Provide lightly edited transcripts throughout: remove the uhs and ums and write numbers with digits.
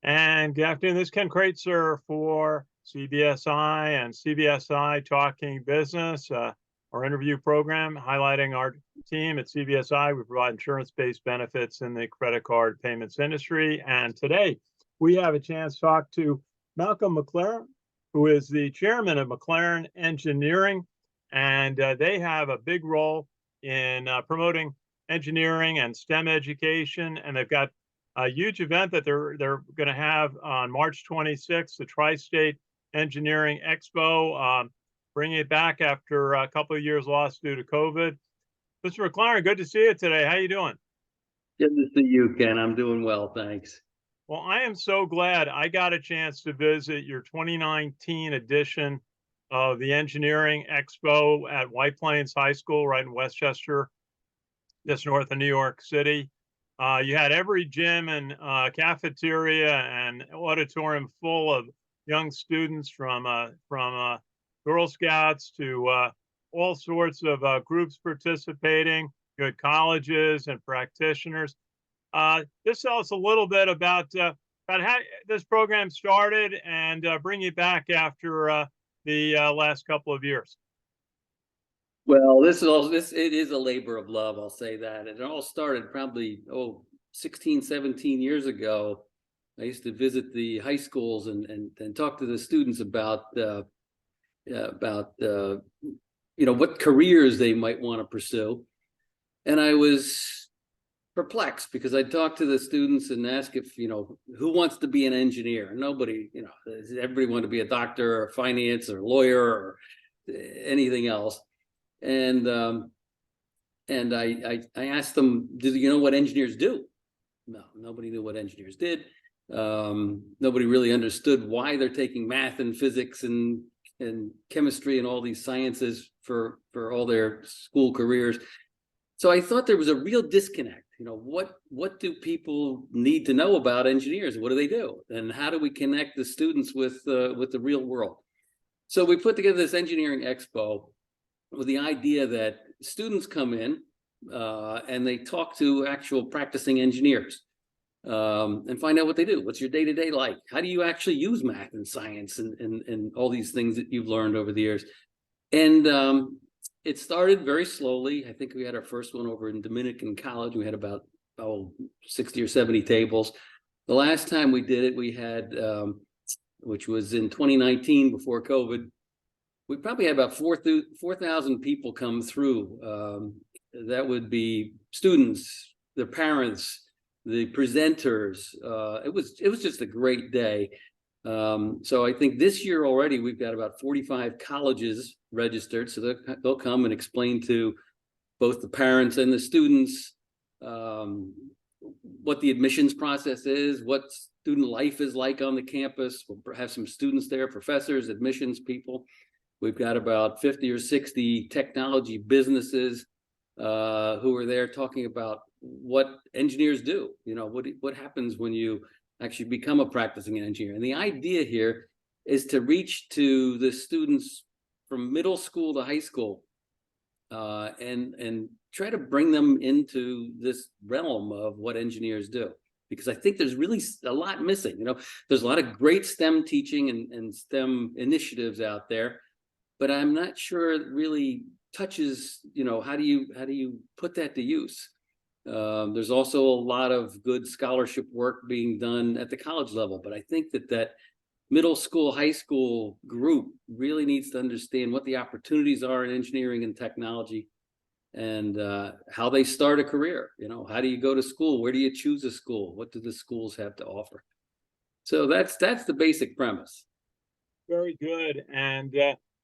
And good afternoon. This is Ken Kreitzer for CBSI and CBSI Talking Business, our interview program highlighting our team at CBSI. We provide insurance-based benefits in the credit card payments industry. And today we have a chance to talk to Malcolm McLaren, who is the chairman of McLaren Engineering. And they have a big role in promoting engineering and STEM education. And they've got a huge event that they're going to have on March 26th, the Tri-State Engineering Expo, bringing it back after a couple of years lost due to COVID. Mr. McLaren, good to see you today. How you doing? Good to see you, Ken. I'm doing well, thanks. Well, I am so glad I got a chance to visit your 2019 edition of the Engineering Expo at White Plains High School right in Westchester, just north of New York City. You had every gym and cafeteria and auditorium full of young students from Girl Scouts to all sorts of groups participating. You had colleges and practitioners. Just tell us a little bit about how this program started and bring you back after the last couple of years. Well, it is a labor of love, I'll say that. And it all started probably 16, 17 years ago. I used to visit the high schools and talk to the students about what careers they might want to pursue. And I was perplexed because I'd talk to the students and ask if, who wants to be an engineer? Nobody, everybody wanted to be a doctor or finance or lawyer or anything else. And I asked them, do you know what engineers do? No, nobody knew what engineers did. Nobody really understood why they're taking math and physics and chemistry and all these sciences for all their school careers. So I thought there was a real disconnect. What do people need to know about engineers? What do they do? And how do we connect the students with the real world? So we put together this Engineering Expo with the idea that students come in and they talk to actual practicing engineers and find out what they do. What's your day-to-day like? How do you actually use math and science and all these things that you've learned over the years? And it started very slowly. I think we had our first one over in Dominican College. We had about 60 or 70 tables. The last time we did it, we had, which was in 2019 before COVID, we probably had about 4,000 people come through. That would be students, their parents, the presenters. It was just a great day. So I think this year already we've got about 45 colleges registered. So they'll come and explain to both the parents and the students what the admissions process is, what student life is like on the campus. We'll have some students there, professors, admissions people. We've got about 50 or 60 technology businesses who are there talking about what engineers do. What happens when you actually become a practicing engineer. And the idea here is to reach to the students from middle school to high school and try to bring them into this realm of what engineers do. Because I think there's really a lot missing. There's a lot of great STEM teaching and STEM initiatives out there, but I'm not sure it really touches, how do you put that to use? There's also a lot of good scholarship work being done at the college level, but I think that middle school, high school group really needs to understand what the opportunities are in engineering and technology and how they start a career. How do you go to school? Where do you choose a school? What do the schools have to offer? So that's the basic premise. Very good. And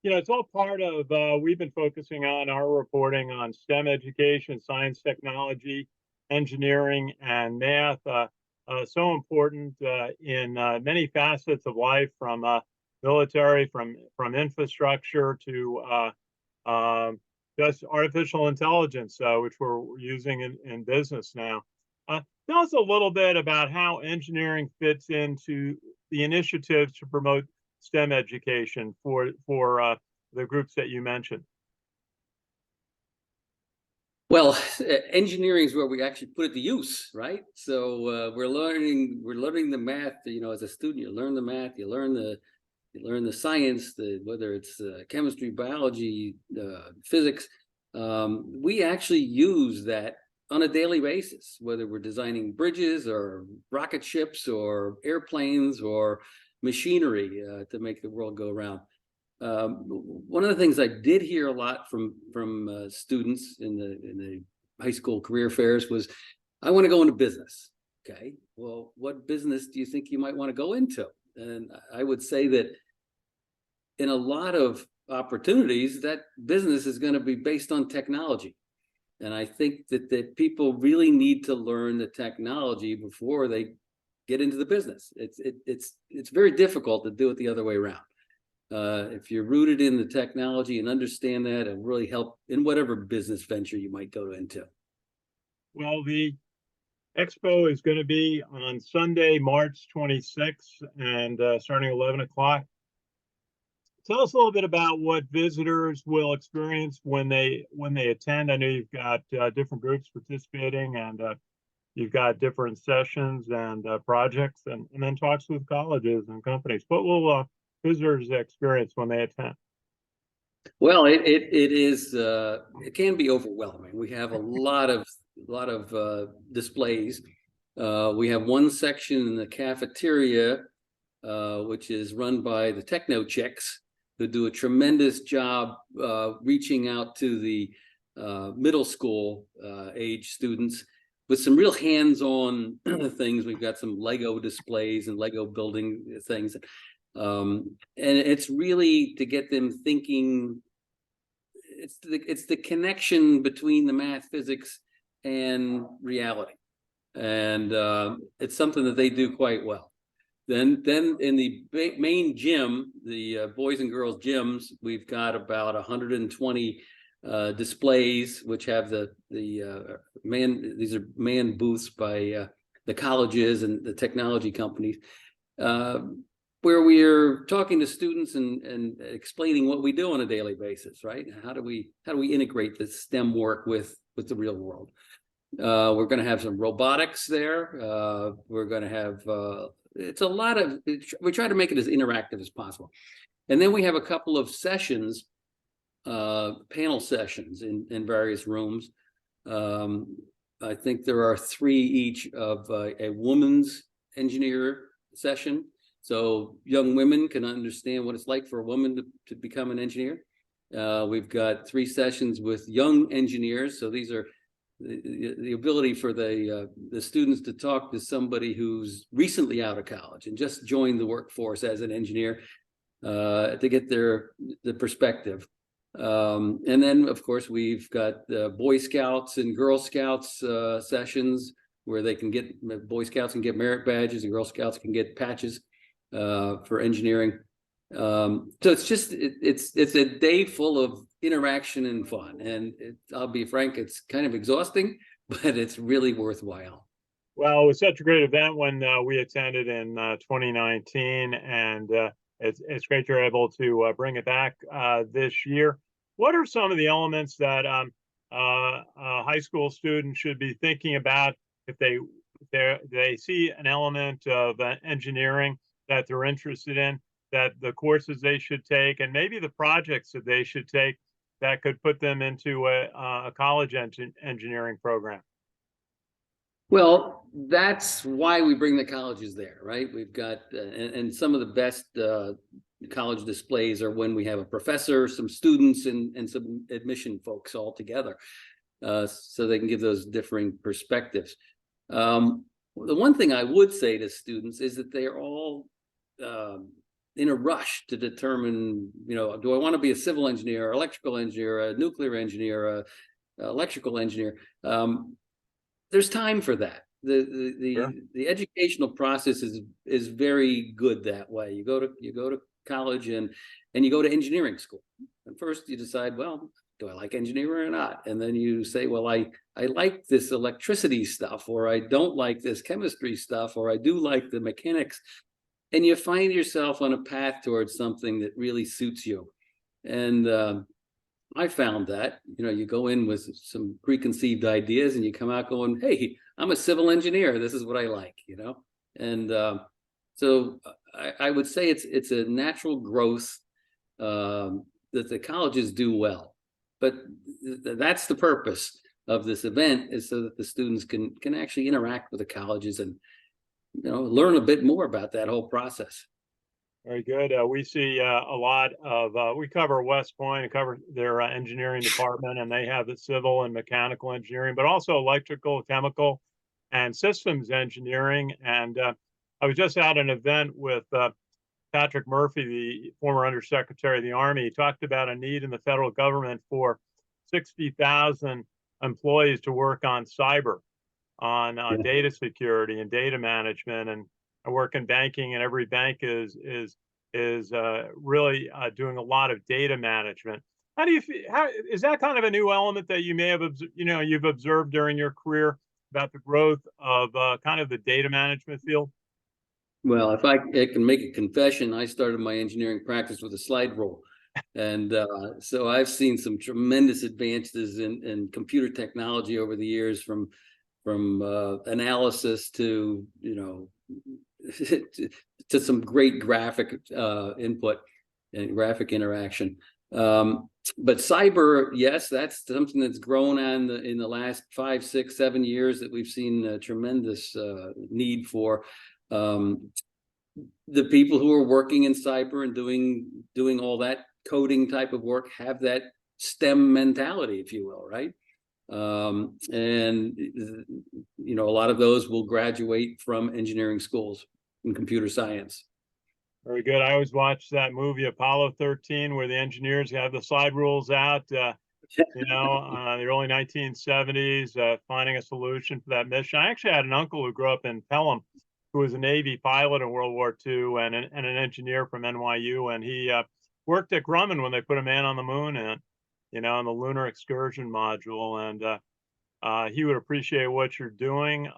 it's all part of, we've been focusing on our reporting on STEM education, science, technology, engineering, and math. So important in many facets of life, from military, from infrastructure to just artificial intelligence, which we're using in business now. Tell us a little bit about how engineering fits into the initiatives to promote STEM education for the groups that you mentioned. Well, engineering is where we actually put it to use, right? So we're learning the math. You know, as a student, you learn the math, you learn the science, whether it's chemistry, biology, physics. We actually use that on a daily basis, whether we're designing bridges or rocket ships or airplanes or machinery to make the world go around. One of the things I did hear a lot from students in the high school career fairs was, I want to go into business. Okay, well, what business do you think you might want to go into? And I would say that in a lot of opportunities, that business is going to be based on technology. And I think that people really need to learn the technology before they get into the business. It's very difficult to do it the other way around. If you're rooted in the technology and understand that, it'll really help in whatever business venture you might go into. Well, the Expo is going to be on Sunday, March 26th, and starting 11 o'clock. Tell us a little bit about what visitors will experience when they attend. I know you've got different groups participating, and you've got different sessions and projects, and then talks with colleges and companies. What will visitors experience when they attend? Well, it can be overwhelming. We have a lot of displays. We have one section in the cafeteria, which is run by the Techno Chicks, who do a tremendous job reaching out to the middle school age students with some real hands-on things. We've got some Lego displays and Lego building things. And it's really to get them thinking. It's the connection between the math, physics, and reality, and it's something that they do quite well. Then in the main gym, the boys and girls gyms, we've got about 120 displays, which have these are man booths by the colleges and the technology companies, where we're talking to students and explaining what we do on a daily basis, right? How do we integrate the STEM work with the real world? We're going to have some robotics there. We're going to have we try to make it as interactive as possible. And then we have a couple of sessions, panel sessions in various rooms. I think there are 3 each of a woman's engineer session. So young women can understand what it's like for a woman to become an engineer. We've got 3 sessions with young engineers. So these are the ability for the students to talk to somebody who's recently out of college and just joined the workforce as an engineer, to get the perspective. And then, of course, we've got Boy Scouts and Girl Scouts sessions where they can get, Boy Scouts can get merit badges and Girl Scouts can get patches for engineering. So it's just it's a day full of interaction and fun, and I'll be frank, it's kind of exhausting, but it's really worthwhile. Well, it was such a great event when we attended in 2019, and it's great you're able to bring it back this year. What are some of the elements that high school students should be thinking about if they see an element of engineering that they're interested in, that the courses they should take, and maybe the projects that they should take that could put them into a college engineering program? Well, that's why we bring the colleges there, right? We've got, and some of the best college displays are when we have a professor, some students, and some admission folks all together, so they can give those differing perspectives. The one thing I would say to students is that they're all in a rush to determine, do I want to be a civil engineer, electrical engineer, a nuclear engineer, a electrical engineer? There's time for that. Sure. The educational process is very good that way. You go to college and you go to engineering school, and first you decide, well, do I like engineering or not? And then you say, well, I like this electricity stuff, or I don't like this chemistry stuff, or I do like the mechanics. And you find yourself on a path towards something that really suits you. And I found that, you go in with some preconceived ideas and you come out going, hey, I'm a civil engineer. This is what I like, And so I would say it's a natural growth that the colleges do well. But that's the purpose of this event, is so that the students can actually interact with the colleges and learn a bit more about that whole process. Very good. We see a lot of, we cover West Point and cover their engineering department, and they have the civil and mechanical engineering, but also electrical, chemical, and systems engineering. And I was just at an event with Patrick Murphy, the former Undersecretary of the Army. He talked about a need in the federal government for 60,000 employees to work on cyber, on data security and data management. And I work in banking, and every bank is really doing a lot of data management. How do you feel? How is that kind of a new element that you may have you've observed during your career about the growth of kind of the data management field? Well, if I can make a confession, I started my engineering practice with a slide rule. And so I've seen some tremendous advances in computer technology over the years, from analysis to, to some great graphic input and graphic interaction. But cyber, yes, that's something that's grown on in the last 5, 6, 7 years that we've seen a tremendous need for. The people who are working in cyber and doing all that coding type of work have that STEM mentality, if you will, right? And a lot of those will graduate from engineering schools in computer science. Very good. I always watch that movie Apollo 13, where the engineers have the slide rules out, the early 1970s, finding a solution for that mission. I actually had an uncle who grew up in Pelham, who was a Navy pilot in World War II and an engineer from NYU. And he worked at Grumman when they put a man on the moon and, on the lunar excursion module. And he would appreciate what you're doing.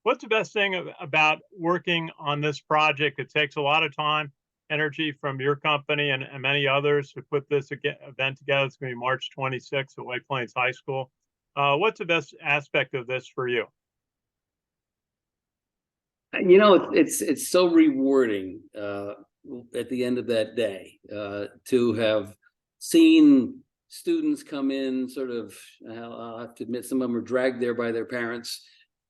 What's the best thing about working on this project? It takes a lot of time, energy from your company and many others to put this event together. It's going to be March 26th at White Plains High School. What's the best aspect of this for you? It's so rewarding at the end of that day to have seen students come in, sort of, I'll have to admit, some of them are dragged there by their parents.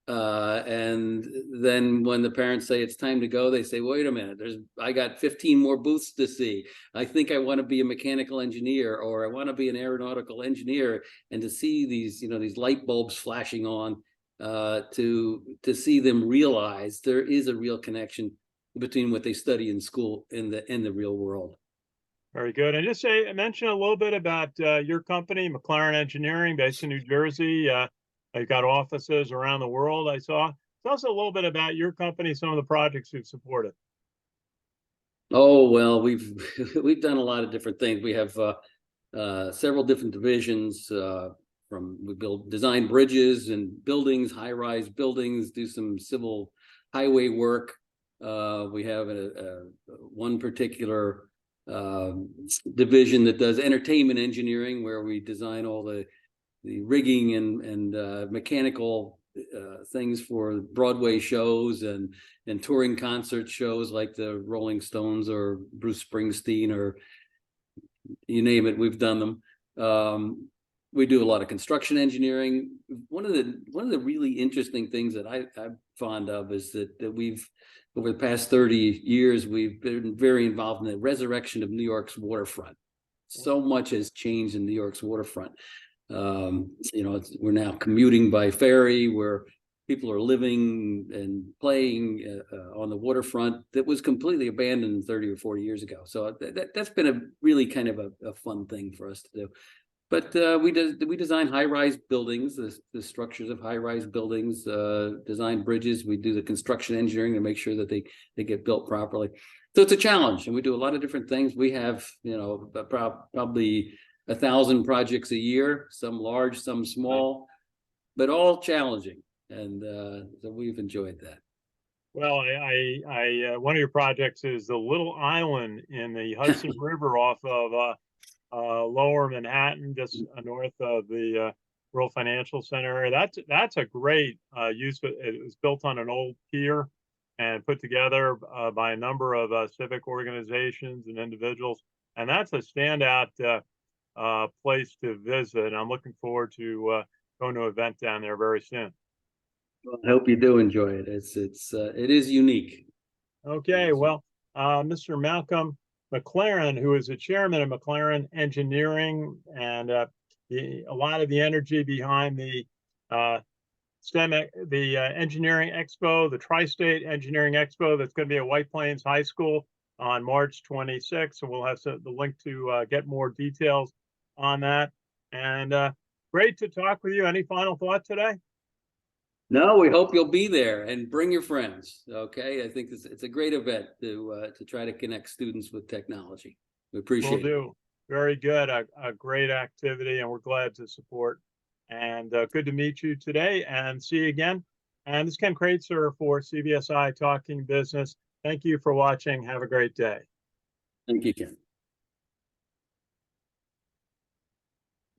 And then when the parents say it's time to go, they say, wait a minute, I got 15 more booths to see. I think I want to be a mechanical engineer, or I want to be an aeronautical engineer. And to see these light bulbs flashing on, to see them realize there is a real connection between what they study in school and the real world. Very good. And just mention a little bit about your company, McLaren Engineering, based in New Jersey. You've got offices around the world, I saw. Tell us a little bit about your company, some of the projects you've supported. Oh, well, we've done a lot of different things. We have several different divisions. We design bridges and buildings, high-rise buildings, do some civil highway work. We have one particular division that does entertainment engineering, where we design all the rigging and mechanical things for Broadway shows and touring concert shows like the Rolling Stones or Bruce Springsteen, or you name it, we've done them. We do a lot of construction engineering. One of the really interesting things that I'm fond of is that we've, over the past 30 years, we've been very involved in the resurrection of New York's waterfront. So much has changed in New York's waterfront. We're now commuting by ferry, where people are living and playing on the waterfront that was completely abandoned 30 or 40 years ago. So that's been a really kind of a fun thing for us to do. But we design high-rise buildings, the structures of high-rise buildings, design bridges. We do the construction engineering to make sure that they get built properly. So it's a challenge, and we do a lot of different things. We have, probably 1,000 projects a year, some large, some small, but all challenging. And so we've enjoyed that. Well, I one of your projects is the little island in the Hudson River off of Lower Manhattan, just north of the World Financial Center. That's a great use. It was built on an old pier and put together by a number of civic organizations and individuals. And that's a standout place to visit. I'm looking forward to going to an event down there very soon. Well, I hope you do enjoy it. It is unique. Okay, well, Mr. Malcolm McLaren, who is the chairman of McLaren Engineering, and a lot of the energy behind the Engineering Expo, the Tri-State Engineering Expo, that's going to be at White Plains High School on March 26th. So we'll have the link to get more details on that. And great to talk with you. Any final thoughts today? No, we hope you'll be there and bring your friends. Okay, I think it's a great event to try to connect students with technology. We appreciate it. Will do. Very good. A great activity, and we're glad to support. And good to meet you today, and see you again. And this is Ken Kreitzer for CBSI Talking Business. Thank you for watching. Have a great day. Thank you, Ken.